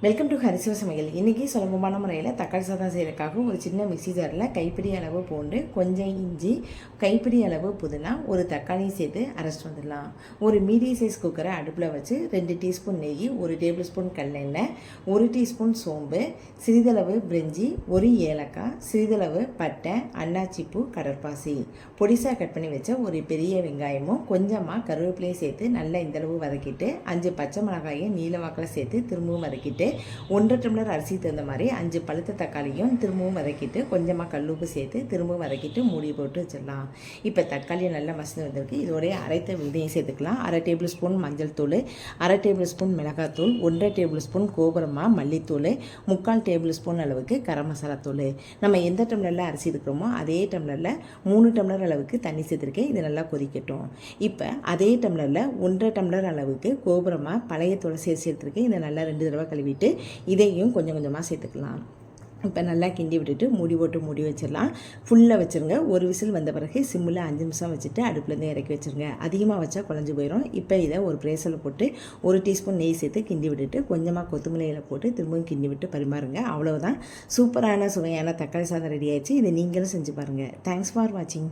Welcome to ஹரிசிவ சமையல். இன்றைக்கி சுலபமான முறையில் தக்காளி சாதம் செய்கிறதுக்காக ஒரு சின்ன மிக்ஸி ஜாரில் கைப்பிடி அளவு பூண்டு, கொஞ்சம் இஞ்சி, கைப்பிடி அளவு புதினா, ஒரு தக்காளி சேர்த்து அரைச்சிட்டு வந்துடலாம். ஒரு மீடியம் சைஸ் குக்கரை அடுப்பில் வச்சு 2 டீஸ்பூன் நெய், 1 டேபிள் ஸ்பூன் கல்லெண்ணெய், 1 டீஸ்பூன் சோம்பு, சிறிதளவு பிரிஞ்சி, 1 ஏலக்காய், சிறிதளவு பட்டை, அன்னாச்சிப்பூ, கடற்பாசி, பொடிசாக கட் பண்ணி வச்ச ஒரு பெரிய வெங்காயமும் கொஞ்சமாக கருவேப்பிலையும் சேர்த்து நல்லா இந்தளவு வதக்கிட்டு 5 பச்சை மிளகாயை நீல வாக்கில் சேர்த்து திரும்பவும் வதக்கிட்டு 1.5 டம்ளர் அரிசி தகுந்த மாதிரி 5 பழுத்த தக்காளியும் திரும்பவும் வதக்கிட்டு கொஞ்சமாக கல்லுப்பு சேர்த்து திரும்பவும் வதக்கிட்டு மூடி போட்டு வச்சிடலாம். இப்போ தக்காளி நல்லா மசிந்து வந்திருக்கு. இதோடைய அரைத்த விதையும் சேர்த்துக்கலாம். 1/2 டேபிள் ஸ்பூன் மஞ்சள் தூள், 1/2 டேபிள் ஸ்பூன் மிளகாத்தூள், 1.5 டேபிள் ஸ்பூன் கோபுரமா மல்லித்தூள், 3/4 டேபிள் ஸ்பூன் அளவுக்கு கரம் மசாலா தூள். நம்ம எந்த டம்ளரில் அரிசி இருக்கிறோமோ அதே டம்ளரில் 3 டம்ளர் அளவுக்கு தண்ணி சேர்த்துருக்கேன். இது நல்லா கொதிக்கட்டும். இப்போ அதே டம்ளரில் 1.5 டம்ளர் அளவுக்கு கோபுரமா பழைய துளசி சேர்த்துருக்கேன். இதை நல்லா 2 தடவை கழுவிட்டு இதையும் கொஞ்சம் கொஞ்சமாக சேர்த்துக்கலாம். இப்போ நல்லா கிண்டி விட்டுட்டு மூடி போட்டு மூடி வச்சிடலாம். ஃபுல்லாக வச்சுருங்க. ஒரு விசில் வந்த பிறகு சிம்மில் 5 நிமிஷம் வச்சுட்டு அடுப்புலேருந்து இறக்கி வச்சுருங்க. அதிகமாக வச்சா குழஞ்சி போயிடும். இப்போ இதை ஒரு பிரேசரில் போட்டு 1 டீஸ்பூன் நெய் சேர்த்து கிண்டி விட்டுட்டு கொஞ்சமாக கொத்தமல்லி இலை போட்டு திரும்பவும் கிண்டி விட்டு பரிமாறுங்க. அவ்வளோதான், சூப்பரான சுவையான தக்காளி சாதம் ரெடி ஆயிடுச்சு. இதை நீங்களும் செஞ்சு பாருங்கள். தேங்க்ஸ் ஃபார் வாட்சிங்.